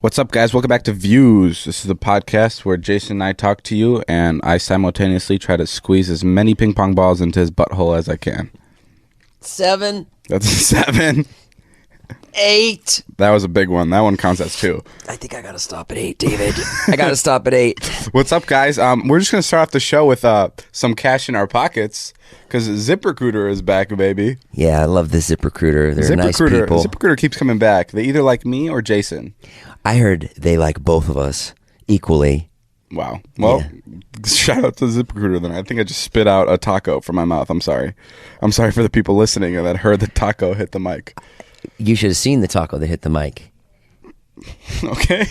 What's up, guys? Welcome back to Views. This is the podcast where Jason and I talk to you, and I simultaneously try to squeeze as many ping pong balls into his butthole as I can. 7. That's 7. 8. That was a big one. That one counts as 2. I think I gotta stop at 8, David. I gotta stop at 8. What's up, guys? We're just gonna start off the show with some cash in our pockets because ZipRecruiter is back, baby. Yeah, I love the ZipRecruiter. They're nice people. ZipRecruiter keeps coming back. They either like me or Jason. I heard they like both of us equally. Wow. Well, shout out to ZipRecruiter then. I think I just spit out a taco from my mouth. I'm sorry. I'm sorry for the people listening that heard the taco hit the mic. You should have seen the taco that hit the mic. Okay.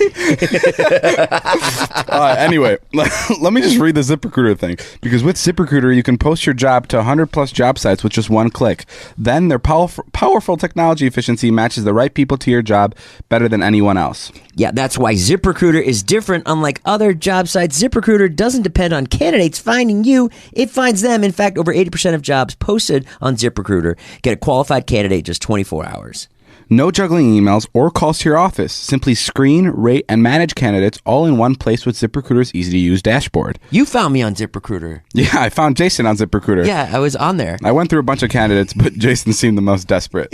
Anyway, let me just read the ZipRecruiter thing. Because with ZipRecruiter, you can post your job to 100 plus job sites with just one click. Then their powerful technology efficiency matches the right people to your job better than anyone else. Yeah, that's why ZipRecruiter is different. Unlike other job sites, ZipRecruiter doesn't depend on candidates finding you. It finds them. In fact, over 80% of jobs posted on ZipRecruiter get a qualified candidate in just 24 hours. No juggling emails or calls to your office. Simply screen, rate, and manage candidates all in one place with ZipRecruiter's easy-to-use dashboard. You found me on ZipRecruiter. Yeah, I found Jason on ZipRecruiter. Yeah, I was on there. I went through a bunch of candidates, but Jason seemed the most desperate.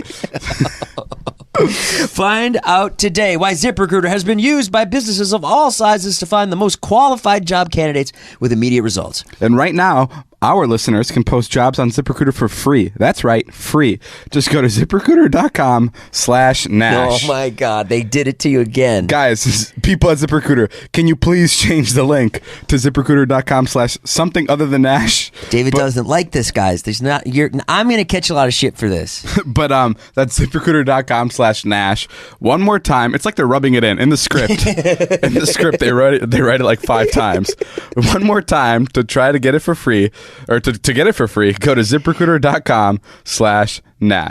Find out today why ZipRecruiter has been used by businesses of all sizes to find the most qualified job candidates with immediate results. And right now, our listeners can post jobs on ZipRecruiter for free. That's right, free. Just go to ZipRecruiter.com/Nash. Oh my God, they did it to you again. Guys, people at ZipRecruiter, can you please change the link to ZipRecruiter.com/something other than Nash? David doesn't like this, guys. I'm going to catch a lot of shit for this. But that's ZipRecruiter.com/Nash. One more time. It's like they're rubbing it in the script. In the script, they write it like 5 times. One more time to try to get it for free. Or to get it for free, go to ZipRecruiter.com/Nash.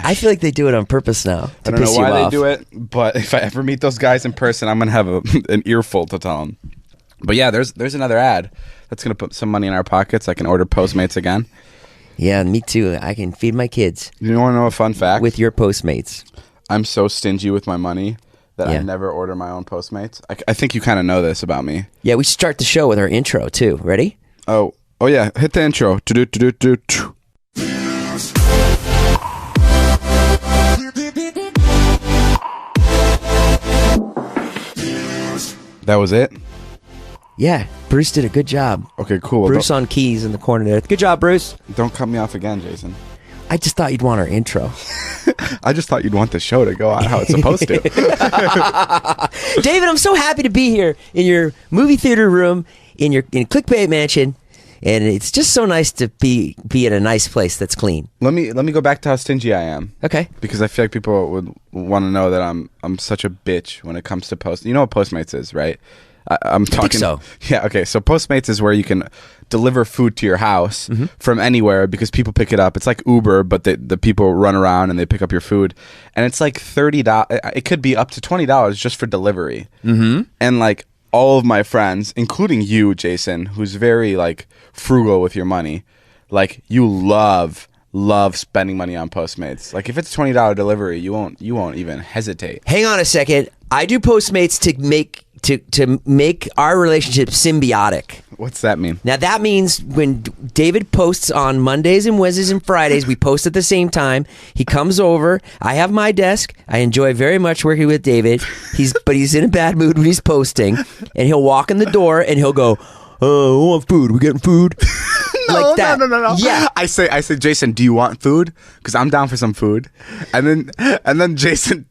I feel like they do it on purpose now. I don't know why they do it, but if I ever meet those guys in person, I'm going to have an earful to tell them. But yeah, there's another ad that's going to put some money in our pockets. I can order Postmates again. Yeah, me too. I can feed my kids. You want to know a fun fact? With your Postmates. I'm so stingy with my money that I never order my own Postmates. I think you kind of know this about me. Yeah, we should start the show with our intro too. Ready? Oh yeah, hit the intro. That was it? Yeah, Bruce did a good job. Okay, cool. Bruce on keys in the corner there. Good job, Bruce. Don't cut me off again, Jason. I just thought you'd want our intro. I just thought you'd want the show to go on how it's supposed to. David, I'm so happy to be here in your movie theater room in Clickbait Mansion. And it's just so nice to be at a nice place that's clean. Let me go back to how stingy I am. Okay. Because I feel like people would want to know that I'm such a bitch when it comes to Post. You know what Postmates is, right? I'm talking. I think so. Yeah. Okay. So Postmates is where you can deliver food to your house from anywhere because people pick it up. It's like Uber, but the people run around and they pick up your food, and it's like $30. It could be up to $20 just for delivery. Mm-hmm. And like all of my friends, including you, Jason, who's very like frugal with your money, like you love spending money on Postmates. Like if it's $20 delivery, you won't even hesitate. Hang on a second. I do Postmates to make our relationship symbiotic. What's that mean? Now that means when David posts on Mondays and Wednesdays and Fridays, we post at the same time. He comes over. I have my desk. I enjoy very much working with David. But he's in a bad mood when he's posting, and he'll walk in the door and he'll go, "Oh, I want food. We getting food?" No. Yeah. I say, Jason, do you want food? Because I'm down for some food. And then Jason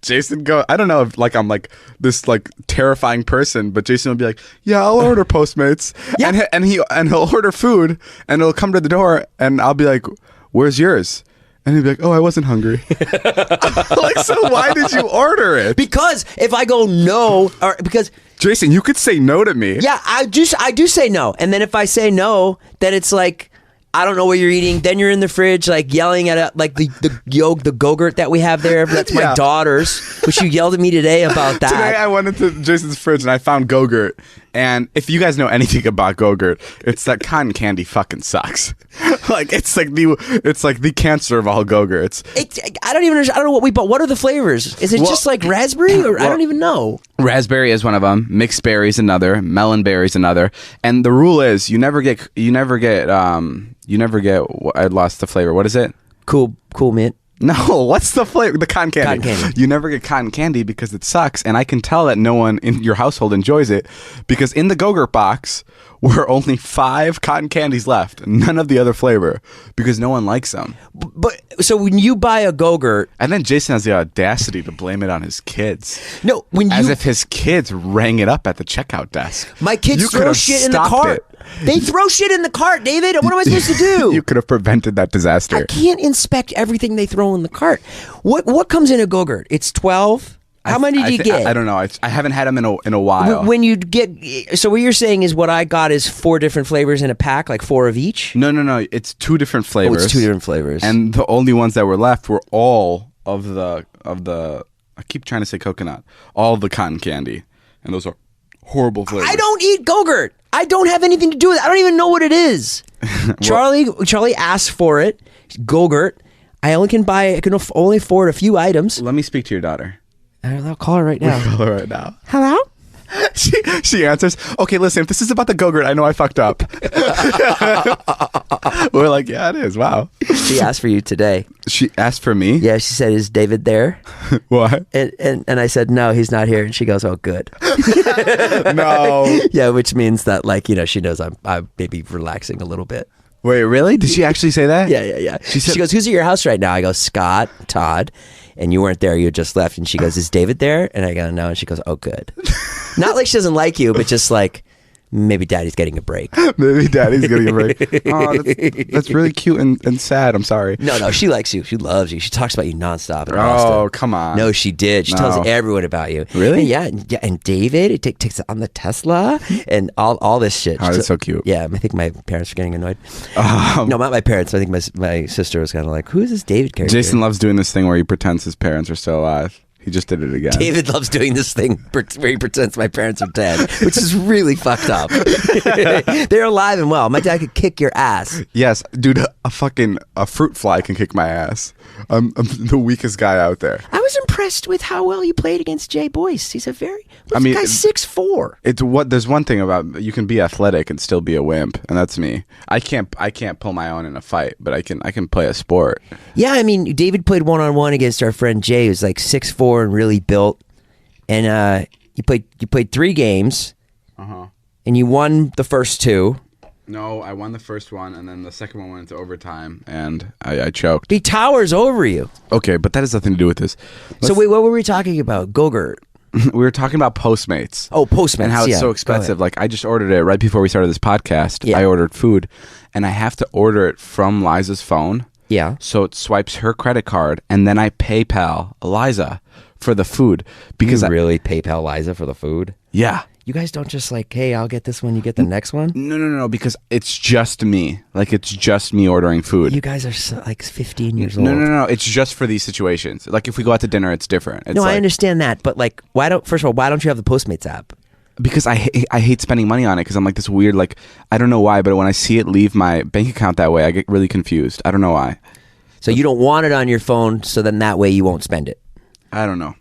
go. I don't know if like I'm like this like terrifying person, but Jason will be like, "Yeah, I'll order Postmates." Yeah. And he'll order food, and it'll come to the door, and I'll be like, "Where's yours?" And he'd be like, "Oh, I wasn't hungry." Like, so why did you order it? Because if I go no, or because. Jason, you could say no to me. Yeah, I do say no. And then if I say no, then it's like I don't know what you're eating. Then you're in the fridge, like yelling at like the Gogurt that we have there. That's my daughter's, which you yelled at me today about that. Today I went into Jason's fridge and I found Gogurt. And if you guys know anything about Gogurt, it's that cotton candy fucking sucks. Like it's like the cancer of all Gogurts. I don't know what we bought. What are the flavors? Is it just like raspberry or I don't even know. Raspberry is one of them. Mixed berries another. Melon berries another. And the rule is you never get. I lost the flavor. What is it? Cool mint. No, what's the flavor? The cotton candy. Cotton candy. You never get cotton candy because it sucks, and I can tell that no one in your household enjoys it because in the Gogurt box were only 5 cotton candies left, none of the other flavor because no one likes them. But so when you buy a Gogurt, and then Jason has the audacity to blame it on his kids. No, as if his kids rang it up at the checkout desk. My kids throw shit in the cart. They throw shit in the cart, David. What am I supposed to do? You could have prevented that disaster. I can't inspect everything they throw in the cart. What comes in a Gogurt? It's 12. How many do you get? I don't know. I haven't had them in a while. When you get, so what you're saying is what I got is 4 different flavors in a pack, like 4 of each. No. It's 2 different flavors. Oh, it's 2 different flavors. And the only ones that were left were all of the. I keep trying to say coconut. All of the cotton candy, and those are horrible flavors. I don't eat Gogurt. I don't have anything to do with it. I don't even know what it is. Charlie asked for it. Gogurt. I can only afford a few items. Let me speak to your daughter. I'll call her right now. Call her right now. Hello? She answers, okay, listen, if this is about the Gogurt, I know I fucked up. We're like, yeah, it is. Wow. She asked for you today. She asked for me? Yeah, she said, is David there? What? And I said, no, he's not here. And she goes, oh, good. No. Yeah, which means that, like, she knows I'm maybe relaxing a little bit. Wait, really? Did she actually say that? Yeah. She goes, who's at your house right now? I go, Scott, Todd. And you weren't there, you had just left. And she goes, is David there? And I go, no. And she goes, oh, good. Not like she doesn't like you, but just like, maybe daddy's getting a break. Maybe daddy's getting a break. Oh, that's really cute and sad. I'm sorry. No, she likes you. She loves you. She talks about you nonstop. Oh, come on. No, she did. She tells everyone about you. Really? And yeah. And David, it takes it on the Tesla and all this shit. Oh, that's so cute. Yeah, I think my parents are getting annoyed. No, not my parents. I think my sister was kind of like, who is this David character? Jason loves doing this thing where he pretends his parents are still alive. He just did it again. David loves doing this thing where he pretends my parents are dead, which is really fucked up. They're alive and well. My dad could kick your ass. Yes, dude, a fruit fly can kick my ass. I'm the weakest guy out there. I was impressed with how well you played against Jay Boyce. He's a very... This guy's 6'4". There's one thing about you can be athletic and still be a wimp, and that's me. I can't pull my own in a fight, but I can play a sport. Yeah, I mean, David played 1-on-1 against our friend Jay, who's like 6'4" and really built, and you played 3 games, and you won the first 2. No, I won the first one, and then the second one went into overtime, and I choked. He towers over you. Okay, but that has nothing to do with this. So wait, what were we talking about? Gogurt. We were talking about Postmates. Oh, Postmates, and how it's so expensive. Like, I just ordered it right before we started this podcast. Yeah. I ordered food, and I have to order it from Liza's phone. Yeah. So it swipes her credit card, and then I PayPal Liza for the food. Because you really PayPal Liza for the food? Yeah. You guys don't just like, hey, I'll get this one, you get the next one? No, because it's just me. Like, it's just me ordering food. You guys are like 15 years old. No. It's just for these situations. Like, if we go out to dinner, it's different. It's I understand that. But, like, first of all, why don't you have the Postmates app? Because I hate spending money on it because I'm like this weird, like, I don't know why, but when I see it leave my bank account that way, I get really confused. I don't know why. So you don't want it on your phone, so then that way you won't spend it. I don't know.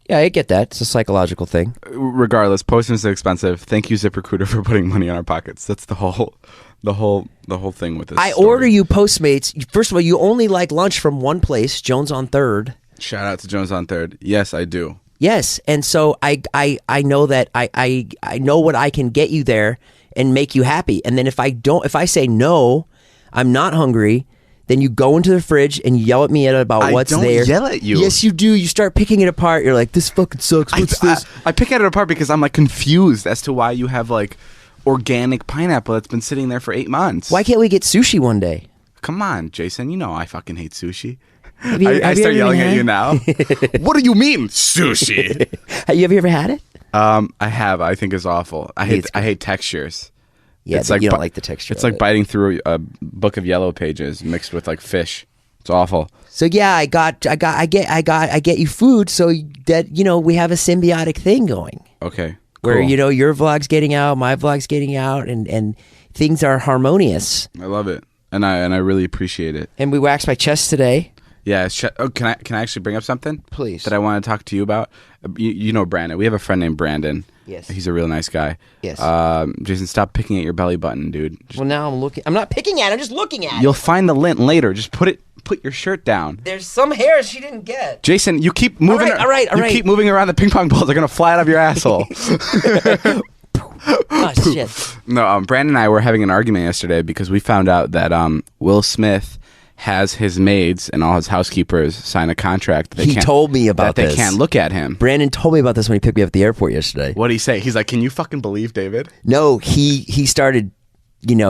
Yeah, I get that. It's a psychological thing. Regardless, Postmates is expensive. Thank you, ZipRecruiter, for putting money in our pockets. That's the whole thing with this. I order you Postmates. First of all, you only like lunch from one place, Jones on 3rd. Shout out to Jones on 3rd. Yes, I do. Yes, and so I know that I know what I can get you there and make you happy. And then if I say no, I'm not hungry. Then you go into the fridge and you yell at me about what's there. I don't yell at you. Yes, you do. You start picking it apart. You're like, this fucking sucks. What's this? I pick it apart because I'm like confused as to why you have like organic pineapple that's been sitting there for 8 months. Why can't we get sushi one day? Come on, Jason. You know I fucking hate sushi. I start yelling at you now. What do you mean, sushi? Have you ever had it? I have. I think it's awful. I hate textures. Yeah, it's you don't like the texture. It's of like it. biting through a book of Yellow Pages mixed with like fish. It's awful. So yeah, I get you food, so that we have a symbiotic thing going. Okay. Where Cool. your vlog's getting out, my vlog's getting out, and things are harmonious. I love it, and I really appreciate it. And we waxed my chest today. Yeah. Can I actually bring up something? Please. That I want to talk to you about. You know Brandon. We have a friend named Brandon. Yes. He's a real nice guy. Yes. Jason, stop picking at your belly button, dude. Well, now I'm looking. I'm not picking at it. I'm just looking at it. You'll find the lint later. Just put your shirt down. There's some hairs she didn't get. Jason, you keep moving. All right. You keep moving around. The ping pong balls are gonna fly out of your asshole. Oh shit. No, Brandon and I were having an argument yesterday because we found out that Will Smith has his maids and all his housekeepers sign a contract. That He told me about that this. they can't look at him. Brandon told me about this when he picked me up at the airport yesterday. What did he say? He's like, "Can you fucking believe David?" No, he started,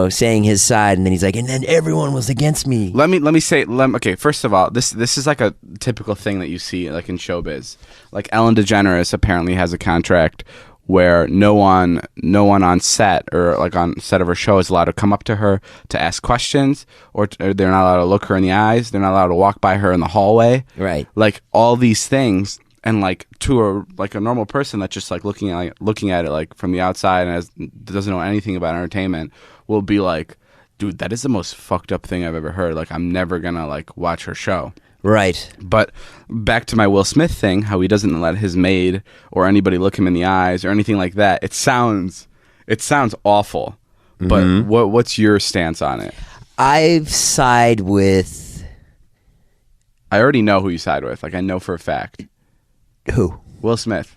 saying his side, and then he's like, and then everyone was against me. Let me say. Okay, first of all, this is like a typical thing that you see like in showbiz. Like Ellen DeGeneres apparently has a contract where no one on set or like on set of her show is allowed to come up to her to ask questions, or they're not allowed to look her in the eyes. They're not allowed to walk by her in the hallway. Right. Like all these things, and like to a normal person that's just like looking at it like from the outside and doesn't know anything about entertainment will be like, dude, that is the most fucked up thing I've ever heard. Like I'm never gonna like watch her show. Right. But back to my Will Smith thing, how he doesn't let his maid or anybody look him in the eyes or anything like that. It sounds awful. But what's your stance on it? I've side with I already know who you side with. Like I know for a fact. who? Will Smith.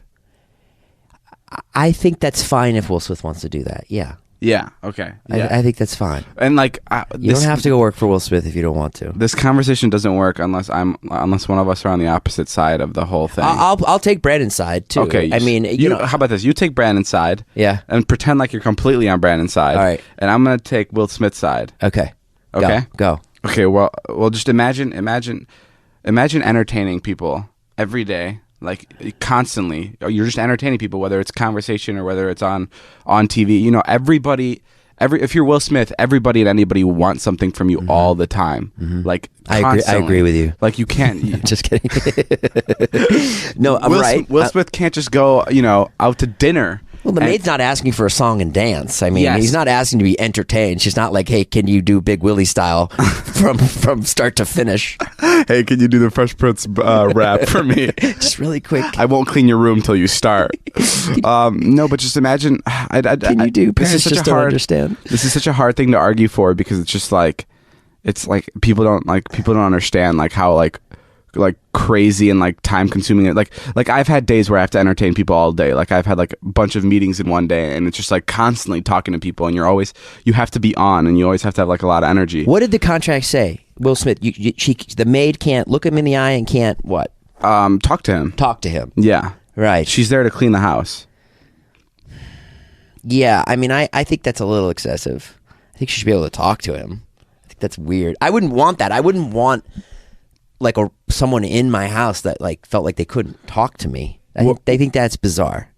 I think that's fine if Will Smith wants to do that. Yeah. Yeah. Okay. Yeah. I think that's fine. And like You don't have to go work for Will Smith if you don't want to. This conversation doesn't work unless one of us are on the opposite side of the whole thing. I'll take Brandon's side too. Okay. I mean, how about this? You take Brandon's side. Yeah. And pretend like you're completely on Brandon's side. All right. And I'm gonna take Will Smith's side. Okay. Okay. Go. Okay. Well, just imagine entertaining people every day, like constantly. You're just entertaining people, whether it's conversation or whether it's on TV. Everybody. If you're Will Smith, everybody and anybody wants something from you all the time. Like I agree with you. Like you can't. Just kidding. No, I'm right. Will Smith can't just go, out to dinner. Well, the maid's not asking for a song and dance. I mean, Yes. he's not asking to be entertained. She's not like, hey, can you do Big Willie style from start to finish? Hey, can you do the Fresh Prince rap for me? Just really quick. I won't clean your room till you start. No, but just imagine. Can you do? Parents just don't understand. This is such a hard thing to argue for because it's just like, people don't understand like how like crazy and like time consuming it. Like I've had days where I have to entertain people all day. Like I've had like a bunch of meetings in one day, and it's just like constantly talking to people, and you have to be on, and you always have to have like a lot of energy. What did the contract say? Will Smith, the maid can't look him in the eye and can't what? Talk to him. Talk to him. Yeah. Right. She's there to clean the house. Yeah, I mean, I think that's a little excessive. I think she should be able to talk to him. I think that's weird. I wouldn't want that. I wouldn't want like someone in my house that like felt like they couldn't talk to me. They think that's bizarre.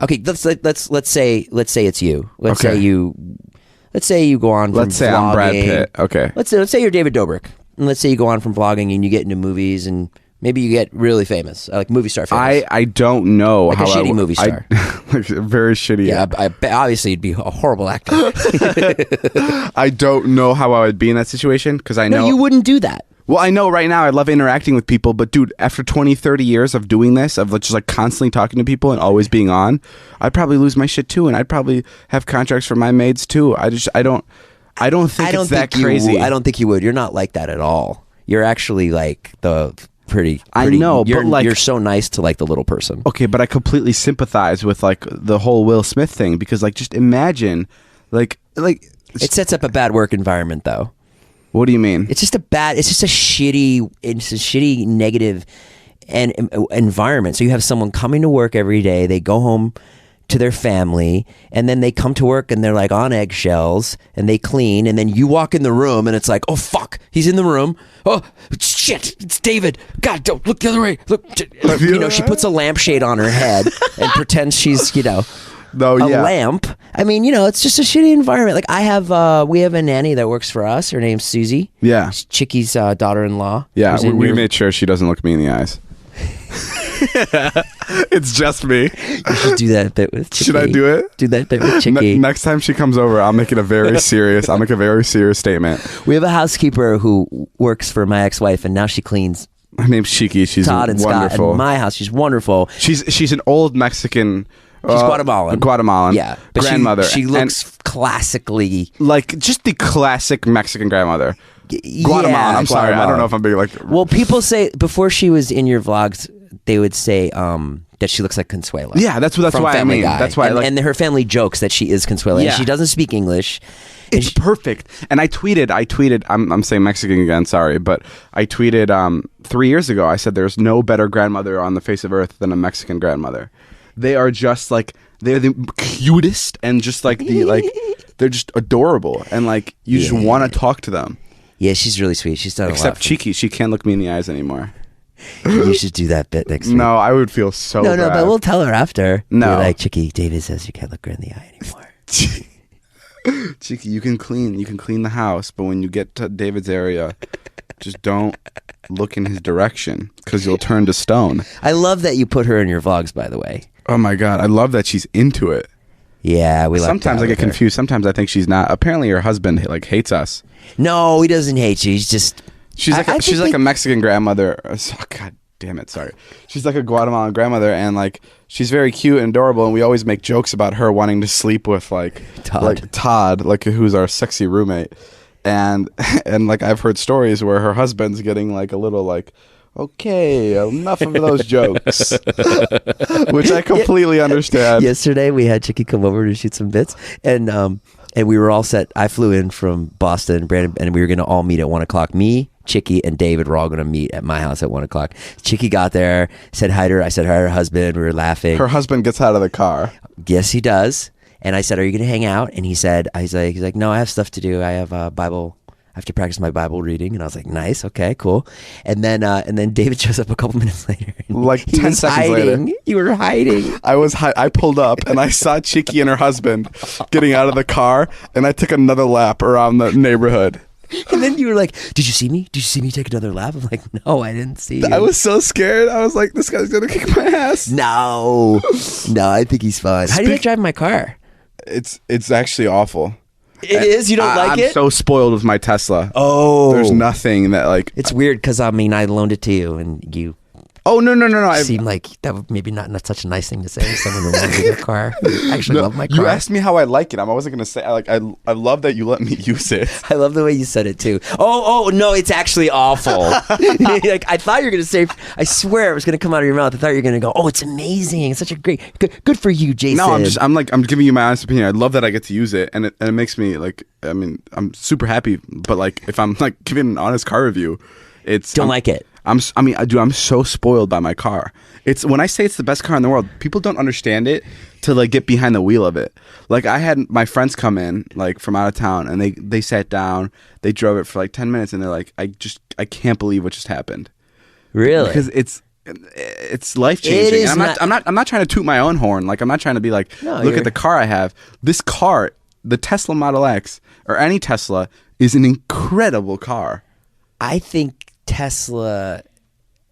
Okay, let's say it's you. Let's say you go on. Let's say vlogging. I'm Brad Pitt. Okay. Let's say you're David Dobrik, and let's say you go on from vlogging and you get into movies and maybe you get really famous, like movie star famous. I don't know like how a shitty movie star. Like very shitty. Yeah, obviously you'd be a horrible actor. I don't know how I would be in that situation because I know No, you wouldn't do that. Well, I know right now I love interacting with people, but dude, after 20, 30 years of doing this, of just like constantly talking to people and always being on, I'd probably lose my shit too, and I'd probably have contracts for my maids too. I don't think it's that crazy. I don't think you would. You're not like that at all. You're actually like the pretty I know, you're, but like you're so nice to like the little person. Okay, but I completely sympathize with like the whole Will Smith thing because like just imagine like it sets up a bad work environment though. What do you mean? It's just a shitty negative environment. So you have someone coming to work every day, they go home to their family, and then they come to work and they're like on eggshells and they clean, and then you walk in the room and it's like, oh fuck, he's in the room. Oh shit, it's David. God, don't look the other way. Look, she puts a lampshade on her head and pretends she's, No, a yeah. lamp. I mean, it's just a shitty environment. Like we have a nanny that works for us. Her name's Susie. Yeah. She's Chicky's daughter-in-law. Yeah, we made sure she doesn't look me in the eyes. It's just me. You should do that bit with Chicky. Should I do it? Do that bit with Chicky. Next time she comes over, I'll make it a very serious. I'll make a very serious statement. We have a housekeeper who works for my ex-wife, and now she cleans Her name's Shiki. She's Todd and wonderful. Scott in my house. She's wonderful. She's an old Mexican. She's Guatemalan. Yeah, but grandmother. She looks classically like just the classic Mexican grandmother. Guatemalan. Yeah, I'm sorry. I don't know if I'm being like. Well, people say before she was in your vlogs, they would say that she looks like Consuelo. Yeah, that's why I mean. Guy. That's why. And her family jokes that she is Consuelo. Yeah. And she doesn't speak English. It's perfect. And I tweeted. I'm saying Mexican again. Sorry, but I tweeted 3 years ago. I said there's no better grandmother on the face of earth than a Mexican grandmother. They are just like they're the cutest and just like they're just adorable and like you just want to talk to them. Yeah, she's really sweet. She's done a lot. Except Cheeky, she can't look me in the eyes anymore. You should do that bit next week. No, I would feel so bad. No, but we'll tell her after. No. You're like, Chicky, David says you can't look her in the eye anymore. Cheeky, you can clean the house, but when you get to David's area, just don't look in his direction because you'll turn to stone. I love that you put her in your vlogs, by the way. Oh my God, I love that she's into it. Yeah, we sometimes I get confused. Sometimes I think she's not. Apparently, her husband hates us. No, he doesn't hate you. He's just she's like a Mexican grandmother. Oh, God damn it! Sorry, she's like a Guatemalan grandmother, and like she's very cute and adorable. And we always make jokes about her wanting to sleep with like Todd, like who's our sexy roommate. And like I've heard stories where her husband's getting like a little like. Okay, enough of those jokes, which I completely understand. Yesterday we had Chicky come over to shoot some bits, and we were all set. I flew in from Boston, Brandon, and we were going to all meet at 1:00. Me, Chicky, and David were all going to meet at my house at 1:00. Chicky got there, said hi to her. I said hi to her husband. We were laughing. Her husband gets out of the car. Yes, he does. And I said, "Are you going to hang out?" And he said, "He's like, no, I have stuff to do. I have a Bible." I have to practice my Bible reading, and I was like, "Nice, okay, cool." And then David shows up a couple minutes later, like 10 seconds later. You were hiding. I pulled up, and I saw Chicky and her husband getting out of the car, and I took another lap around the neighborhood. And then you were like, "Did you see me? Did you see me take another lap?" I'm like, "No, I didn't see you." I was so scared. I was like, "This guy's gonna kick my ass." No, I think he's fine. How do you drive my car? It's actually awful. It is? You don't like it? I'm so spoiled with my Tesla. Oh. There's nothing that like... It's weird because, I mean, I loaned it to you and you... Oh, no. It seemed like that would maybe not such a nice thing to say to someone who loaned you their car. I actually love my car. You asked me how I like it. I wasn't going to say... I love that you let me use it. I love the way you said it, too. Oh, no, it's actually awful. Like, I thought you were going to say... I swear it was going to come out of your mouth. I thought you were going to go, "Oh, it's amazing. It's such a great... Good for you, Jason." No, I'm giving you my honest opinion. I love that I get to use it. And it makes me, like... I mean, I'm super happy. But, like, if I'm, like, giving an honest car review, it's... like it. I'm so spoiled by my car. It's when I say it's the best car in the world, people don't understand it to like get behind the wheel of it. Like I had my friends come in like from out of town and they sat down, they drove it for like 10 minutes and they're like, I can't believe what just happened. Really? Because it's life changing. I'm not trying to toot my own horn. Like I'm not trying to be like, look at the car I have. This car, the Tesla Model X or any Tesla, is an incredible car. I think Tesla,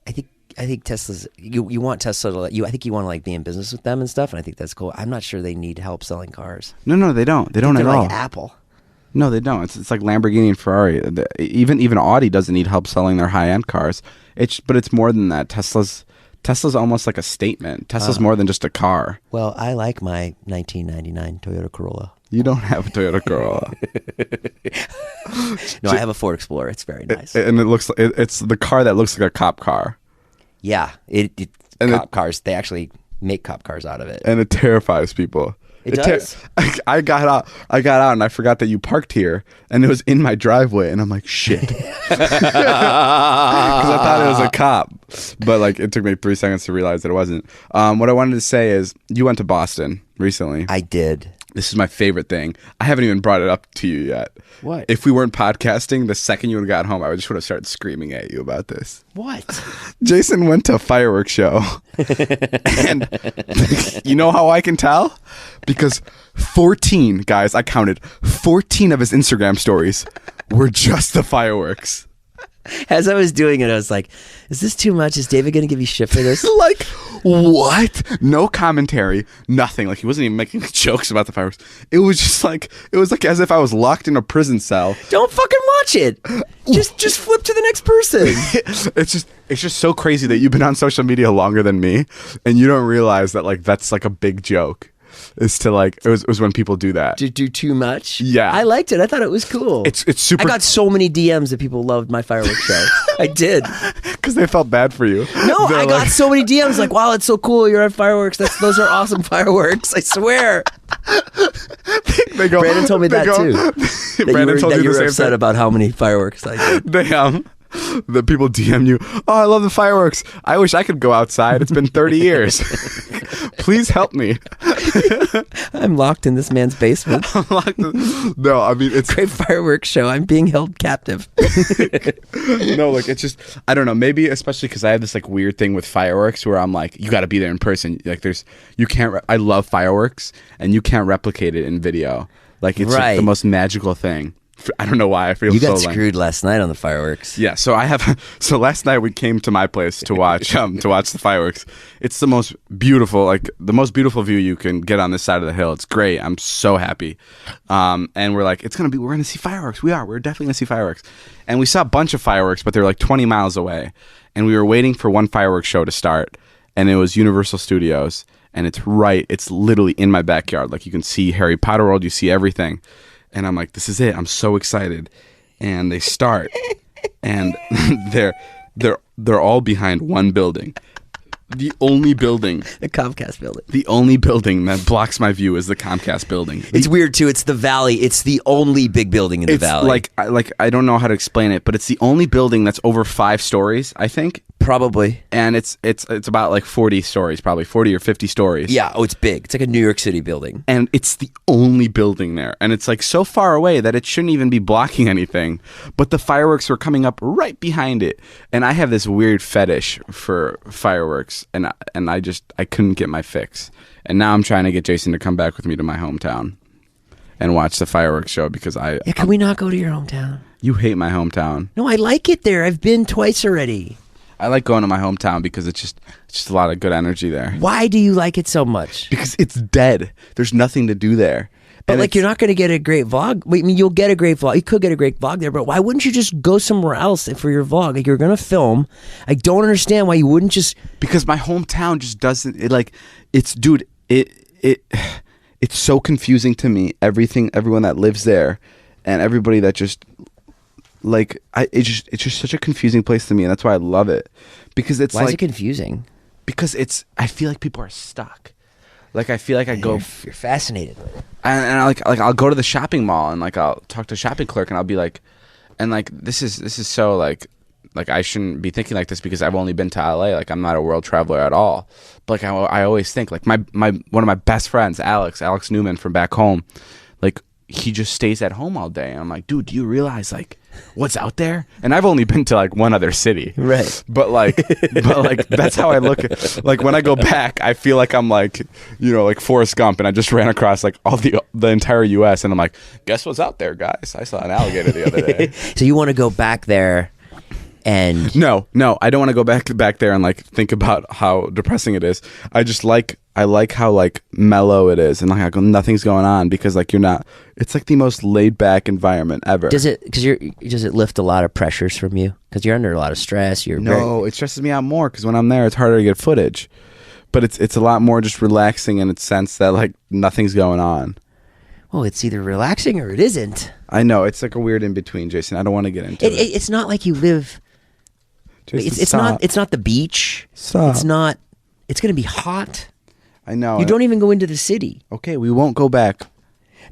I think Tesla's, you want Tesla to, I think you want to like be in business with them and stuff, and I think that's cool. I'm not sure they need help selling cars. No, they don't. They don't at all. Like Apple. No, they don't. It's like Lamborghini and Ferrari. Even Audi doesn't need help selling their high-end cars. But it's more than that. Tesla's almost like a statement. Tesla's more than just a car. Well, I like my 1999 Toyota Corolla. You don't have a Toyota Corolla. No, I have a Ford Explorer. It's very nice. And it's the car that looks like a cop car. Yeah, cop cars. They actually make cop cars out of it. And it terrifies people. It does. I got out and I forgot that you parked here and it was in my driveway and I'm like, shit. Because I thought it was a cop. But like it took me 3 seconds to realize that it wasn't. What I wanted to say is you went to Boston recently. I did. This is my favorite thing. I haven't even brought it up to you yet. What? If we weren't podcasting, the second you would have got home, I just would have started screaming at you about this. What? Jason went to a fireworks show. And you know how I can tell? because 14 guys, I counted 14 of his Instagram stories were just the fireworks. As I was doing it, I was like, is this too much? Is David going to give you shit for this? Like, what? No commentary, nothing. Like, he wasn't even making jokes about the fireworks. It was just like, it was like as if I was locked in a prison cell. Don't fucking watch it. Just flip to the next person. It's just so crazy that you've been on social media longer than me, and you don't realize that, like, that's like a big joke. Is to like it was when people do that. To do too much? Yeah. I liked it. I thought it was cool. It's super. I got so many DMs that people loved my fireworks show. I did. Because they felt bad for you. No, They're I like, got so many DMs like, wow, it's so cool. You're at fireworks. Those are awesome fireworks. I swear. They go, Brandon told me that too. Brandon told you you the were same upset thing. about how many fireworks I did. Damn. The people DM you, oh, I love the fireworks. I wish I could go outside. It's been 30 years. Please help me. I'm locked in this man's basement. No, I mean, it's Great fireworks show. I'm being held captive. no, like, it's just, I don't know, maybe especially because I have this like weird thing with fireworks where I'm like, you got to be there in person. Like, I love fireworks and you can't replicate it in video. Like, it's like the most magical thing. I don't know why I feel You so got screwed last night on the fireworks. Yeah, so last night we came to my place to watch the fireworks. It's the most beautiful view you can get on this side of the hill. It's great. I'm so happy. And we're like, we're gonna see fireworks. We're definitely gonna see fireworks. And we saw a bunch of fireworks, but they're like 20 miles away. And we were waiting for one fireworks show to start, and it was Universal Studios, and it's literally in my backyard. Like, you can see Harry Potter World, you see everything. And I'm like, this is it. I'm so excited. And they start, and they're all behind one building. The only building, The Comcast building. the only building that blocks my view is the Comcast building. It's weird too. It's the Valley. It's the only big building in the It's Valley. I don't know how to explain it, but it's the only building that's over 5 stories, I think. Probably. And it's about like 40 stories, probably 40 or 50 stories. Yeah. Oh, it's big. It's like a New York City building. And it's the only building there. And it's like so far away that it shouldn't even be blocking anything. But the fireworks were coming up right behind it. And I have this weird fetish for fireworks. And I couldn't get my fix. And now I'm trying to get Jason to come back with me to my hometown and watch the fireworks show because Can we not go to your hometown? you hate my hometown. No, I like it there. I've been twice already. I like going to my hometown because it's just a lot of good energy there. Why do you like it so much? Because it's dead. There's nothing to do there. But And like, you're not going to get a great vlog. Wait, I mean, you'll get a great vlog. You could get a great vlog there, but why wouldn't you just go somewhere else for your vlog? Like, you're going to film. I don't understand why you wouldn't just. Because my hometown just doesn't. It's so confusing to me. Everyone that lives there, and everybody that just. It's just such a confusing place to me, and that's why I love it. Because it's Why is it confusing? Because I feel like people are stuck. Like, I feel like I go. You're fascinated. And I'll go to the shopping mall and like I'll talk to a shopping clerk and I'll be like, and like this is so like I shouldn't be thinking like this because I've only been to LA. Like, I'm not a world traveler at all. But like I always think like my one of my best friends, Alex Newman from back home, like he just stays at home all day. And I'm like, dude, do you realize like what's out there? And I've only been to like one other city, Right? But like that's how I look at. Like, when I go back, I feel like I'm like, like Forrest Gump, and I just ran across like all the entire U.S. and I'm like, guess what's out there, guys? I saw an alligator the other day. So you want to go back there? And No, I don't want to go back there and like think about how depressing it is. I like how like mellow it is and like how nothing's going on because like it's like the most laid back environment ever. does it lift a lot of pressures from you? Because you're under a lot of stress. No, it stresses me out more because when I'm there, it's harder to get footage. But it's a lot more just relaxing in its sense that like nothing's going on. Well, it's either relaxing or it isn't. I know, it's like a weird in between, Jason. I don't want to get into it. It's not like you live. Jason, It's not the beach. Stop. It's not. It's going to be hot. I know. You don't even go into the city. Okay, we won't go back.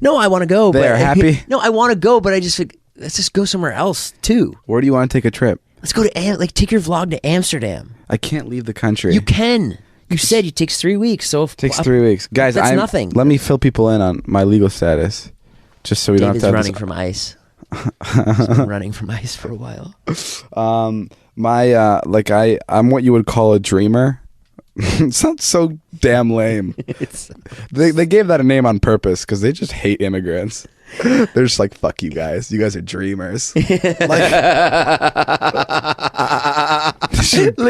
No, I want to go. There, but happy? No, I want to go, but let's just go somewhere else too. Where do you want to take a trip? Let's go to take your vlog to Amsterdam. I can't leave the country. You can. You said it takes 3 weeks. So Takes 3 weeks, guys. That's nothing. Let me fill people in on my legal status, just so we David's don't have to. running from ICE. He's been running from ICE for a while. I'm what you would call a dreamer, It sounds so damn lame. They gave that a name on purpose because they just hate immigrants. They're just like, fuck you guys. You guys are dreamers. Look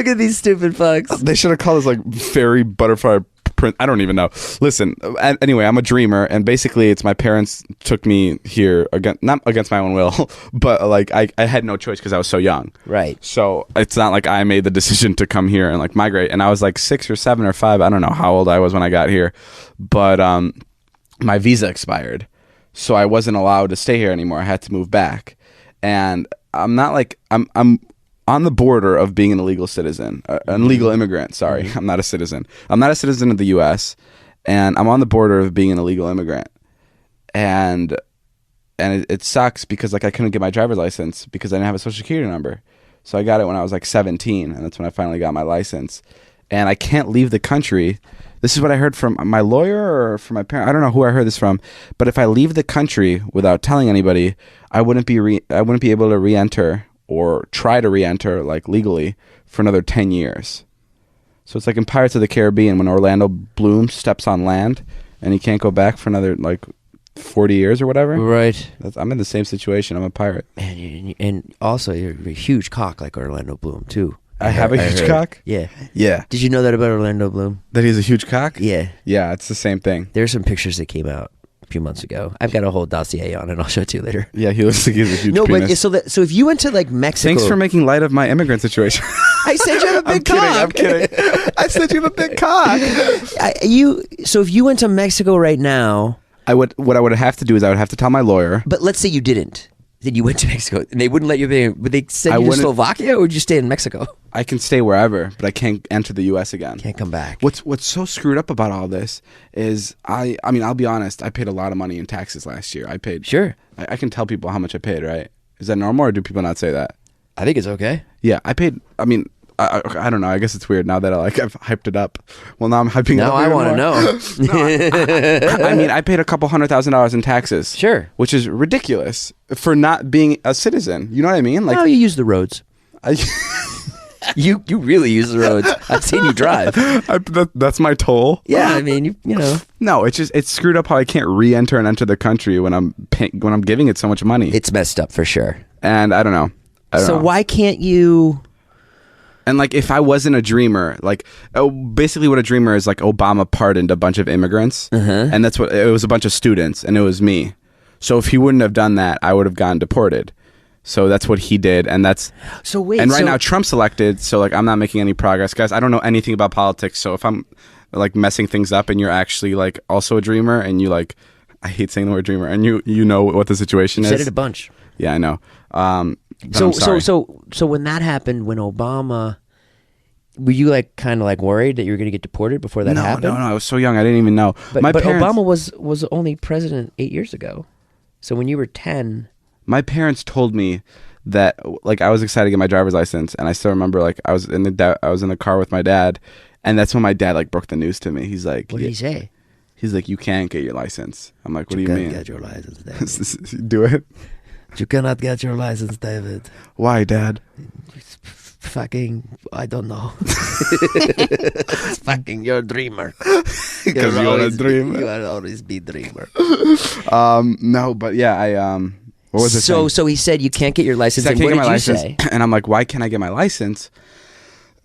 at these stupid fucks. They should have called us like fairy butterfly print. I don't even know. Listen, anyway, I'm a dreamer, and basically it's my parents took me here, not against my own will, but like I had no choice because I was so young. Right. So it's not like I made the decision to come here and like migrate. And I was like 6 or 7 or 5. I don't know how old I was when I got here, but my visa expired. So I wasn't allowed to stay here anymore. I had to move back. And I'm not like, I'm on the border of being an illegal citizen, an illegal immigrant. Sorry, I'm not a citizen. I'm not a citizen of the U.S. and I'm on the border of being an illegal immigrant. And it sucks because like I couldn't get my driver's license because I didn't have a social security number. So I got it when I was like 17, and that's when I finally got my license. And I can't leave the country. This is what I heard from my lawyer or from my parent. I don't know who I heard this from, but if I leave the country without telling anybody, I wouldn't be able to re-enter or try to re-enter like legally for another 10 years. So it's like in Pirates of the Caribbean when Orlando Bloom steps on land and he can't go back for another like 40 years or whatever. Right. I'm in the same situation. I'm a pirate. And also you're a huge cock like Orlando Bloom too. I have a huge cock? Yeah. Yeah. Did you know that about Orlando Bloom? That he has a huge cock? Yeah. Yeah, it's the same thing. There's some pictures that came out a few months ago. I've got a whole dossier on it. I'll show it to you later. Yeah, he looks like he has a huge penis. But so if you went to like Mexico... Thanks for making light of my immigrant situation. I said you have a big cock. I'm kidding. I said you have a big cock. So if you went to Mexico right now... What I would have to do is I would have to tell my lawyer. But let's say you didn't. Then you went to Mexico and they wouldn't let you in. Would they send you to Slovakia or would you stay in Mexico? I can stay wherever, but I can't enter the U.S. again. Can't come back. What's so screwed up about all this is I mean, I'll be honest. I paid a lot of money in taxes last year. I paid. Sure. I can tell people how much I paid, right? Is that normal or do people not say that? I think it's okay. Yeah, I paid. I mean, I don't know. I guess it's weird now that I've hyped it up. Well, now I'm hyping it up. Now I want to know. I mean, I paid a couple $100,000 in taxes. Sure. Which is ridiculous for not being a citizen. You know what I mean? Like, no, you use the roads. You really use the roads. I've seen you drive. That's my toll. Yeah, I mean, you know. No, it's screwed up how I can't re-enter and enter the country when I'm giving it so much money. It's messed up for sure. And I don't know. So why can't you? And like, if I wasn't a dreamer, like, basically what a dreamer is, like, Obama pardoned a bunch of immigrants, and that's what it was, a bunch of students, and it was me. So if he wouldn't have done that, I would have gotten deported. So that's what he did, and that's so wait. And right now Trump's elected, so like I'm not making any progress, guys. I don't know anything about politics, so if I'm like messing things up, and you're actually like also a dreamer, and you like, I hate saying the word dreamer, and you know what the situation is. Said it a bunch. Yeah, I know. So when that happened, when Obama, were you like kind of like worried that you were going to get deported before that happened? No, I was so young, I didn't even know. But Obama was only president 8 years ago. So when you were 10, my parents told me that like I was excited to get my driver's license, and I still remember like I was in the car with my dad, and that's when my dad like broke the news to me. He's like, what did he say? He's like, you can't get your license. I'm like, what do you mean? Get your license, David. Do it. You cannot get your license, David. Why, Dad? It's fucking, I don't know. It's fucking, you're a dreamer. Because you're a dreamer. You will always be dreamer. No, but yeah, what was it? So he said you can't get your license. And what did you say? And I'm like, why can't I get my license?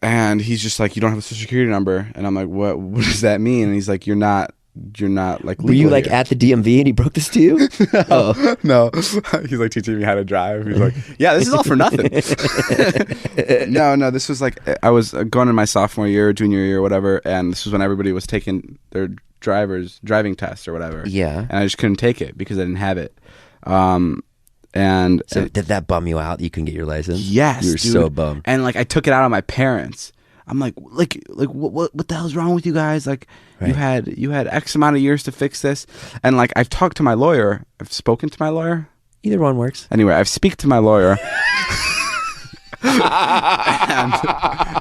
And he's just like, you don't have a social security number. And I'm like, what does that mean? And he's like, you're not like legal. Were you like here. at the DMV and he broke this to you? No. He's like teaching me how to drive. He's like, yeah, this is all for nothing. No, this was like, I was going in my sophomore year, junior year, whatever, and this was when everybody was taking their driving test or whatever. Yeah. And I just couldn't take it because I didn't have it. And so did that bum you out? You couldn't get your license? Yes, you were dude. So bummed. And like I took it out on my parents. I'm like what the hell's wrong with you guys? Like right. you had X amount of years to fix this. And like I've talked to my lawyer. I've spoken to my lawyer. Either one works. Anyway, I've speak to my lawyer. And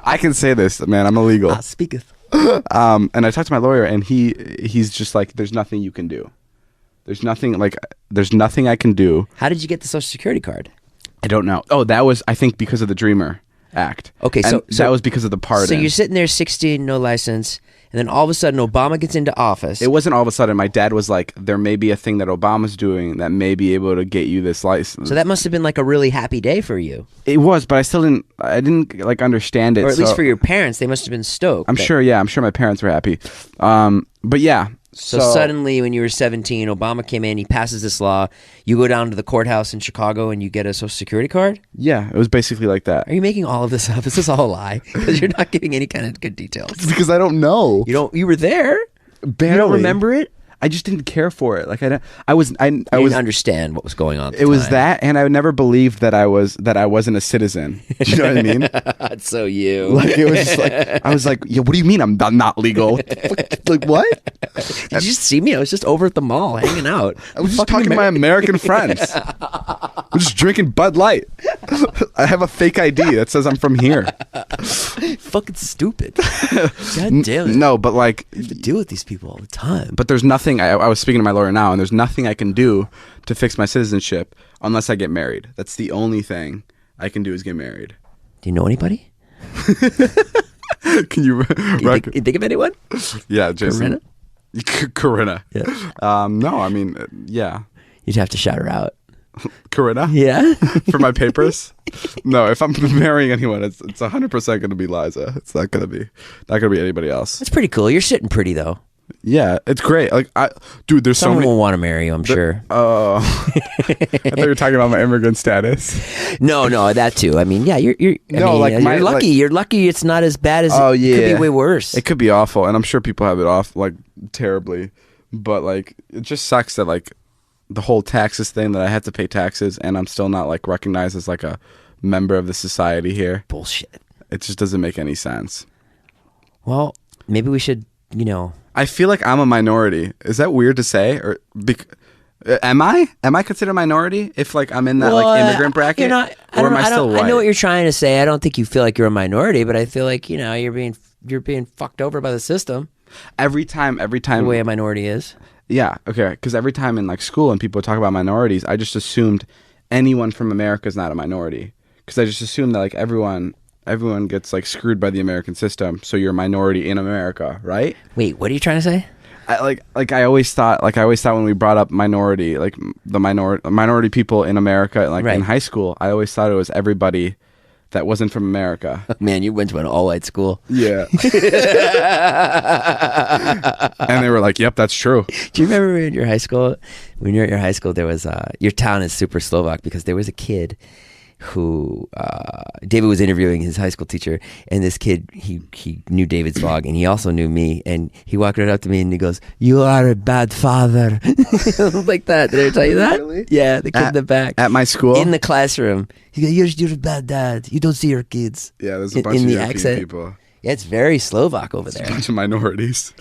I can say this, man. I'm illegal. Speaketh. And I talked to my lawyer, and he's just like, there's nothing you can do. There's nothing I can do. How did you get the Social Security card? I don't know. Oh, that was, I think, because of the dreamer. act. Okay, And so that was because of the pardon. So you're sitting there 16, no license, and then all of a sudden Obama gets into office. It wasn't all of a sudden. My dad was like, there may be a thing that Obama's doing that may be able to get you this license. So that must have been like a really happy day for you. It was, but I didn't like understand it. Or at least for your parents, they must have been stoked. I'm sure my parents were happy. But yeah. So suddenly when you were 17, Obama came in, he passes this law, you go down to the courthouse in Chicago and you get a Social Security card? Yeah, it was basically like that. Are you making all of this up? Is this all a lie? Because you're not giving any kind of good details. It's because I don't know. You were there? Barely. You don't remember it? I just didn't care for it. Like I didn't understand what was going on. It was that, and I never believed that I wasn't a citizen. Do you know what I mean? That's so you. Like it was just like I was like, yeah. What do you mean I'm not legal? Like what? Did you just see me? I was just over at the mall hanging out. I was just talking to my American friends. We're just drinking Bud Light. I have a fake ID that says I'm from here. Fucking stupid. God damn it. No, but like I have to deal with these people all the time. But there's nothing. I was speaking to my lawyer now, and there's nothing I can do to fix my citizenship unless I get married. That's the only thing I can do is get married. Do you know anybody? Can you? You think of anyone? Yeah, Jason. Corinna. Yeah. No, I mean, yeah. You'd have to shout her out. Corinna? Yeah. For my papers? No, if I'm marrying anyone, it's 100% going to be Liza. It's not going to be anybody else. That's pretty cool. You're sitting pretty though. Yeah, it's great. Like, dude, there's Someone so many. will want to marry you, I'm sure. Oh, I thought you were talking about my immigrant status. No, that too. I mean, yeah, you're lucky. Like, you're lucky. It's not as bad as. Oh yeah, it could be way worse. It could be awful, and I'm sure people have it off like terribly. But like, it just sucks that like the whole taxes thing, that I have to pay taxes, and I'm still not like recognized as like a member of the society here. Bullshit. It just doesn't make any sense. Well, maybe we should, I feel like I'm a minority. Is that weird to say? Or am I? Am I considered a minority if like I'm in that like immigrant bracket? Or am I still white? I know what you're trying to say. I don't think you feel like you're a minority, but I feel like you're being fucked over by the system. Every time. The way a minority is. Yeah. Okay. Because every time in like school and people talk about minorities, I just assumed anyone from America is not a minority. Because I just assumed that like everyone gets like screwed by the American system, so you're a minority in America, right? Wait, what are you trying to say? I always thought when we brought up minority, like the minority people in America, like in high school, I always thought it was everybody that wasn't from America. Man, you went to an all-white school. Yeah. And they were like, "Yep, that's true." Do you remember in your high school? When you were at your high school, there was your town is super Slovak because there was a kid who David was interviewing his high school teacher, and this kid he knew David's vlog, and he also knew me, and he walked right up to me and he goes, "You are a bad father," like that. Did I tell you that? Really? Yeah, the kid in the back at my school in the classroom. He goes, "You're a bad dad. You don't see your kids." Yeah, there's a bunch of European people. Yeah, it's very Slovak over there. A bunch of minorities.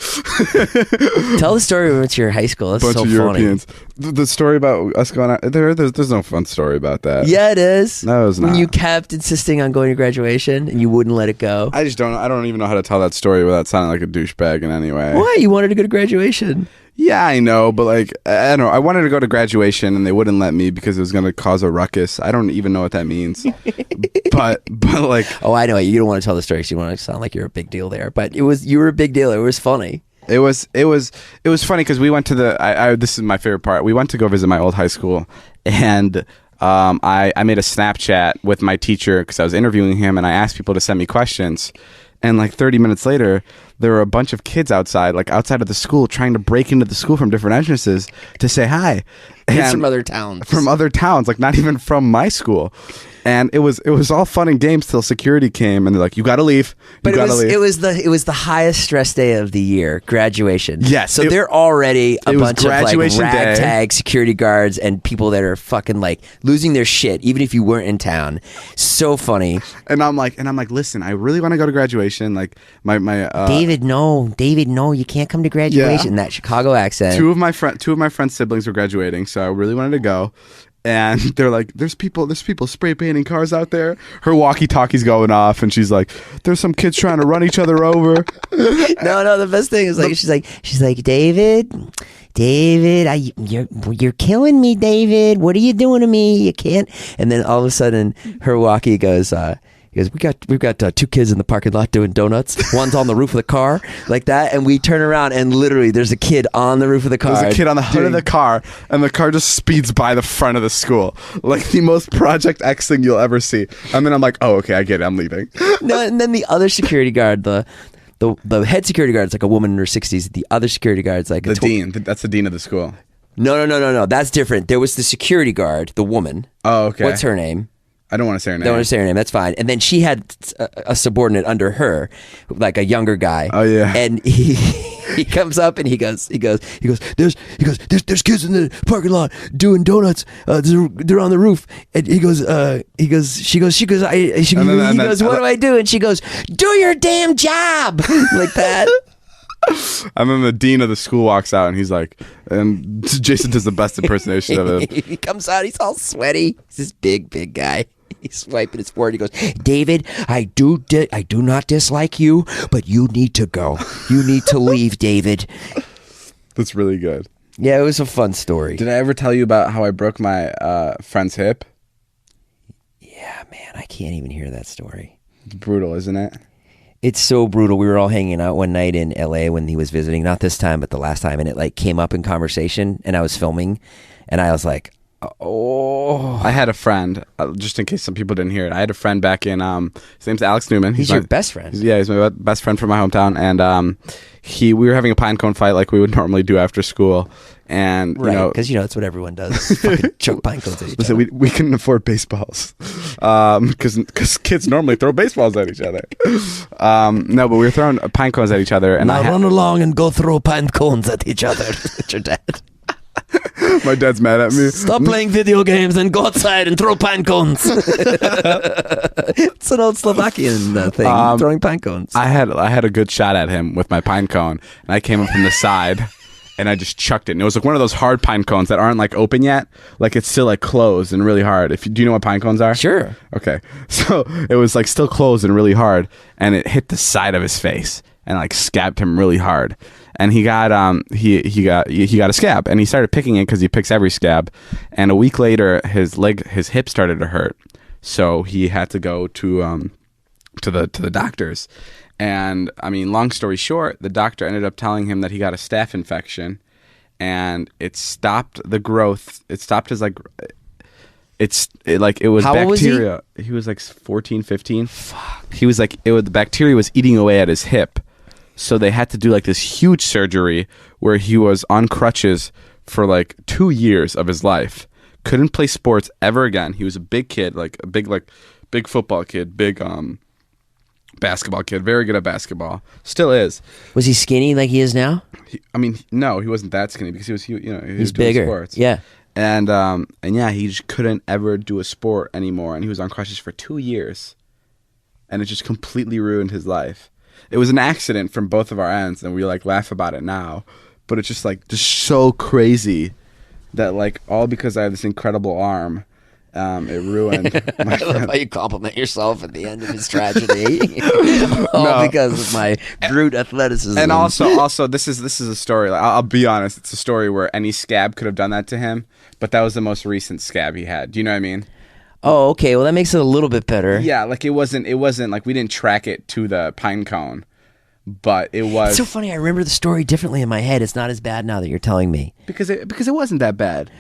Tell the story when we went to your high school. That's bunch so of funny. Europeans. The story about us going out there's no fun story about that. Yeah, it is. No, it's not. When you kept insisting on going to graduation and you wouldn't let it go. I don't even know how to tell that story without sounding like a douchebag in any way. Why? You wanted to go to graduation. Yeah, I know, but like, I don't know. I wanted to go to graduation and they wouldn't let me because it was going to cause a ruckus. I don't even know what that means. but like, oh, I know. You don't want to tell the story because you want to sound like you're a big deal there. But you were a big deal. It was funny. It was funny because we went to this is my favorite part. We went to go visit my old high school, and I made a Snapchat with my teacher because I was interviewing him, and I asked people to send me questions. And like 30 minutes later, there were a bunch of kids outside of the school trying to break into the school from different entrances to say hi. And from other towns. From other towns, like not even from my school. And it was all fun and games till security came and they're like, "You got to leave." But it was the highest stress day of the year, graduation. Yes. So they're already a bunch of like graduation day. ragtag security guards and people that are fucking like losing their shit, even if you weren't in town. So funny. And I'm like, listen, I really want to go to graduation. Like my David, no, you can't come to graduation. Yeah. That Chicago accent. Two of my friends' siblings were graduating, so I really wanted to go. And they're like, there's people spray painting cars out there. Her walkie-talkie's going off, and she's like, there's some kids trying to run each other over. No, the best thing is like, she's like, David, you're killing me, David. What are you doing to me? You can't. And then all of a sudden, her walkie goes, He goes, we've got 2 kids in the parking lot doing donuts. One's on the roof of the car, like that. And we turn around and literally there's a kid on the roof of the car. There's a kid on the hood of the car, and the car just speeds by the front of the school. Like the most Project X thing you'll ever see. And then I'm like, oh, okay, I get it. I'm leaving. No, and then the other security guard, the head security guard is like a woman in her 60s. The other security guard is like the dean. That's the dean of the school. No. That's different. There was the security guard, the woman. Oh, okay. What's her name? I don't want to say her name. Don't want to say her name. That's fine. And then she had a subordinate under her, like a younger guy. Oh yeah. And he comes up and he goes. There's kids in the parking lot doing donuts. They're on the roof. And he goes. She goes. What do I do? And she goes, do your damn job, like that. And then the dean of the school walks out and he's like, and Jason does the best impersonation of him. He comes out, he's all sweaty. He's this big guy. He's wiping his forehead. He goes, David, I do not dislike you, but you need to go. You need to leave, David. That's really good. Yeah, it was a fun story. Did I ever tell you about how I broke my friend's hip? Yeah, man, I can't even hear that story. It's brutal, isn't it? It's so brutal. We were all hanging out one night in LA when he was visiting, not this time, but the last time, and it like came up in conversation, and I was filming, and I was like, oh. I had a friend, just in case some people didn't hear it, I had a friend back in, his name's Alex Newman. He's your best friend? Yeah, he's my best friend from my hometown, and we were having a pinecone fight like we would normally do after school. And right, because that's what everyone does. Fucking choke pine cones at each other. We couldn't afford baseballs because kids normally throw baseballs at each other. No, but we were throwing pine cones at each other, and now run along and go throw pine cones at each other. That's your dad. My dad's mad at me. Stop playing video games and go outside and throw pine cones. It's an old Slovakian thing, throwing pine cones. I had a good shot at him with my pine cone, and I came up from the side. And I just chucked it. And it was like one of those hard pine cones that aren't like open yet. Like it's still like closed and really hard. Do you know what pine cones are? Sure. Okay. So it was like still closed and really hard. And it hit the side of his face and like scabbed him really hard. And he got he got a scab. And he started picking it because he picks every scab. And a week later, his hip started to hurt. So he had to go to the doctors. And I mean, long story short, the doctor ended up telling him that he got a staph infection, and it stopped the growth. It stopped his it was How bacteria. old was he was like 14, 15. Fuck. He was like the bacteria was eating away at his hip, so they had to do like this huge surgery where he was on crutches for like 2 years of his life. Couldn't play sports ever again. He was a big kid, like a big football kid, big basketball kid, very good at basketball, still is. Was he skinny like he is now? No, he wasn't that skinny because he was he's bigger. Sports. Yeah, and yeah, he just couldn't ever do a sport anymore, and he was on crutches for 2 years, and it just completely ruined his life. It was an accident from both of our ends, and we like laugh about it now, but it's just so crazy that like all because I have this incredible arm. It ruined. I love how you compliment yourself at the end of his tragedy. All because of my brute athleticism. And also, this is a story. I'll be honest. It's a story where any scab could have done that to him, but that was the most recent scab he had. Do you know what I mean? Oh, okay. Well, that makes it a little bit better. Yeah, like it wasn't like we didn't track it to the pine cone. But it was. It's so funny. I remember the story differently in my head. It's not as bad now that you're telling me. Because it wasn't that bad.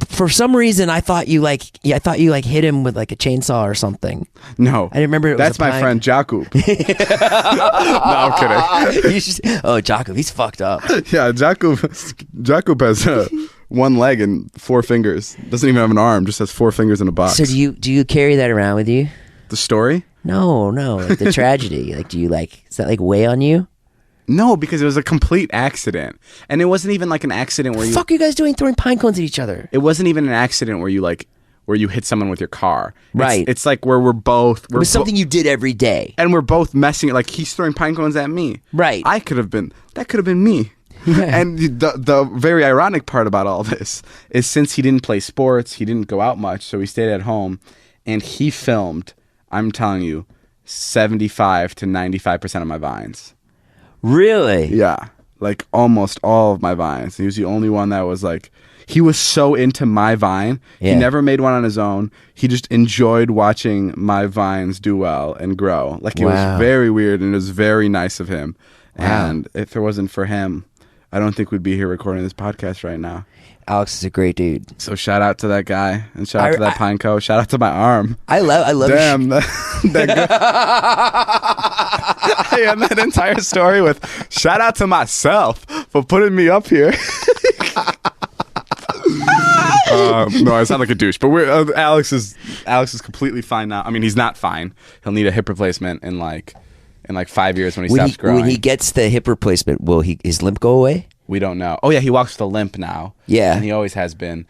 For some reason I thought you hit him with like a chainsaw or something. No, I didn't remember. That's my friend Jakub. No, I'm kidding. Jakub, he's fucked up. Yeah, Jakub has one leg and 4 fingers. Doesn't even have an arm. Just has 4 fingers in a box. So do you carry that around with you? The story? No, like the tragedy. Like, does that like weigh on you? No, because it was a complete accident, and it wasn't even like an accident where the fuck are you guys doing throwing pine cones at each other? It wasn't even an accident where you hit someone with your car. Right. It's like where it was something you did every day, and we're both messing. Like he's throwing pine cones at me. Right. That could have been me. Yeah. And the very ironic part about all this is since he didn't play sports, he didn't go out much, so he stayed at home, and he filmed. I'm telling you, 75 to 95% of my vines. Really? Yeah. like almost all of my vines. He was the only one that was like, he was so into my vine. Yeah. He never made one on his own. He just enjoyed watching my vines do well and grow. Like it was very weird, and it was very nice of him. Wow. And if it wasn't for him, I don't think we'd be here recording this podcast right now. Alex is a great dude. So shout out to that guy, and shout out to that pinecone. Shout out to my arm. I love. Damn, that I end that entire story with shout out to myself for putting me up here. No, I sound like a douche, but Alex is completely fine now. I mean, he's not fine. He'll need a hip replacement in like 5 years when he stops growing. When he gets the hip replacement, will his limp go away? We don't know. Oh yeah, he walks with a limp now. Yeah, and he always has been.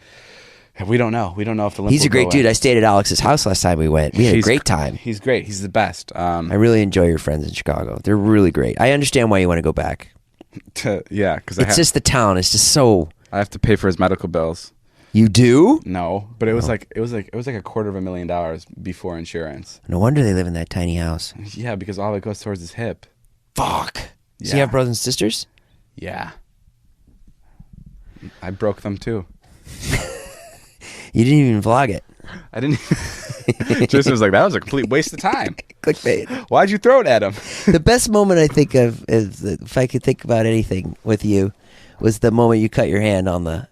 We don't know. We don't know if the limp. He's a great dude. I stayed at Alex's house last time we went. We had a great time. He's great. He's the best. I really enjoy your friends in Chicago. They're really great. I understand why you want to go back. Yeah, because it's just the town. It's just so. I have to pay for his medical bills. You do? No, but it was like $250,000 before insurance. No wonder they live in that tiny house. Yeah, because all it goes towards his hip. Fuck. Yeah. So you have brothers and sisters? Yeah. I broke them too. You didn't even vlog it. I didn't. Jason was like, that was a complete waste of time. Clickbait. Why'd you throw it at him? The best moment I think of is, if I could think about anything with you, was the moment you cut your hand on the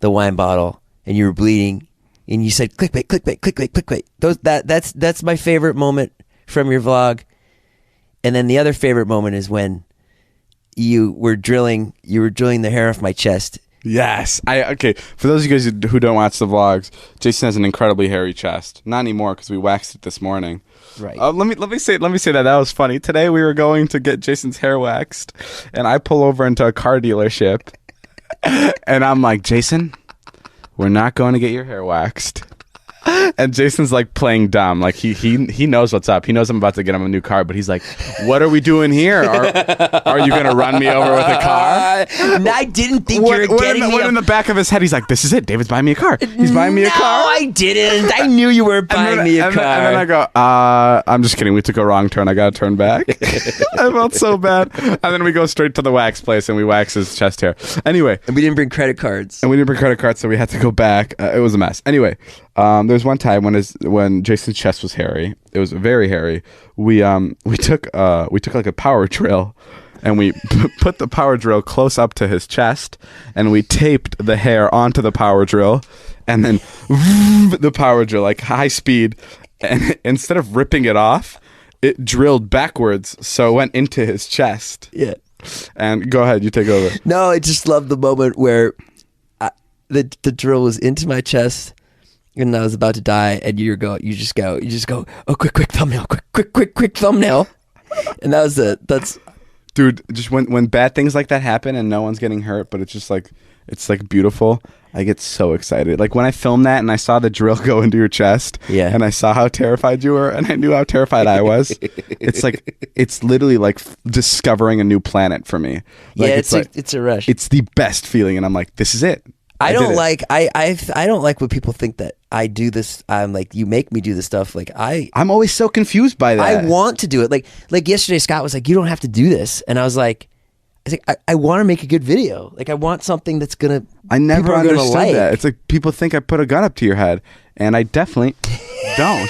wine bottle and you were bleeding and you said clickbait, clickbait, clickbait, clickbait. That's my favorite moment from your vlog. And then the other favorite moment is when you were drilling the hair off my chest. Yes. Okay. For those of you guys who don't watch the vlogs, Jason has an incredibly hairy chest. Not anymore because we waxed it this morning. Right. Let me say that was funny. Today we were going to get Jason's hair waxed, and I pull over into a car dealership, and I'm like, Jason, we're not going to get your hair waxed. And Jason's like playing dumb, like he knows what's up. He knows I'm about to get him a new car, but he's like, "What are we doing here? Are you gonna run me over with a car?" I didn't think you were getting me. In the back of his head, he's like, "This is it. David's buying me a car. He's buying me a car." No, I didn't. I knew you were buying me a car. And then I go, "I'm just kidding. We took a wrong turn. I gotta turn back." I felt so bad. And then we go straight to the wax place and we wax his chest hair. Anyway, and we didn't bring credit cards. So we had to go back. It was a mess. Anyway. There was one time when Jason's chest was hairy. It was very hairy. We took like a power drill, and we put the power drill close up to his chest, and we taped the hair onto the power drill, and then the power drill like high speed, and instead of ripping it off, it drilled backwards, so it went into his chest. Yeah. And go ahead, you take over. No, I just love the moment where the drill was into my chest. And I was about to die, and you just go, oh, quick thumbnail, quick thumbnail. And that's dude, just when bad things like that happen and no one's getting hurt, but it's just like, it's like beautiful. I get so excited. Like when I filmed that and I saw the drill go into your chest, yeah, and I saw how terrified you were, and I knew how terrified I was. It's like, it's literally like discovering a new planet for me. Like, yeah, it's a rush. It's the best feeling, and I'm like, this is it. I don't like when people think that I do this. I'm like, you make me do this stuff. Like I'm always so confused by that. I want to do it. Like yesterday, Scott was like, you don't have to do this, and I was like, I want to make a good video. Like I want something that's gonna. I never understood like. that. It's like people think I put a gun up to your head, and I definitely don't.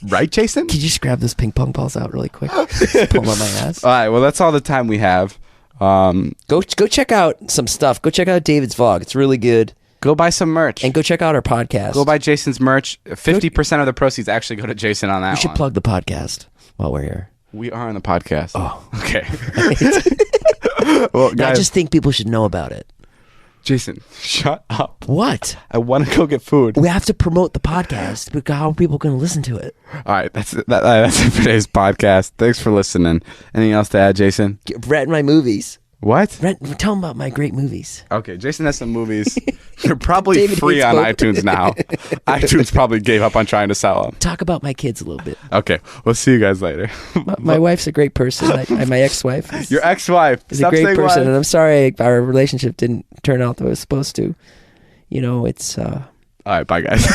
Right, Jason? Could you just grab those ping pong balls out really quick? Just pull them on my ass. All right. Well, that's all the time we have. Go check out some stuff. Go check out David's vlog. It's really good. Go buy some merch. And go check out our podcast. Go buy Jason's merch. 50% of the proceeds actually go to Jason on that one. We should plug the podcast while we're here. We are on the podcast. Oh. Okay. Well, guys, I just think people should know about it. Jason, shut up. What? I want to go get food. We have to promote the podcast. Because how are people going to listen to it? All right. That's it for today's podcast. Thanks for listening. Anything else to add, Jason? Rent my movies. What? Tell them about my great movies. Okay, Jason has some movies. They're probably free on iTunes now. iTunes probably gave up on trying to sell them. Talk about my kids a little bit. Okay, we'll see you guys later. My wife's a great person. My ex-wife. Your ex-wife is a great person, and I'm sorry our relationship didn't turn out the way it was supposed to. You know, it's... All right, bye, guys.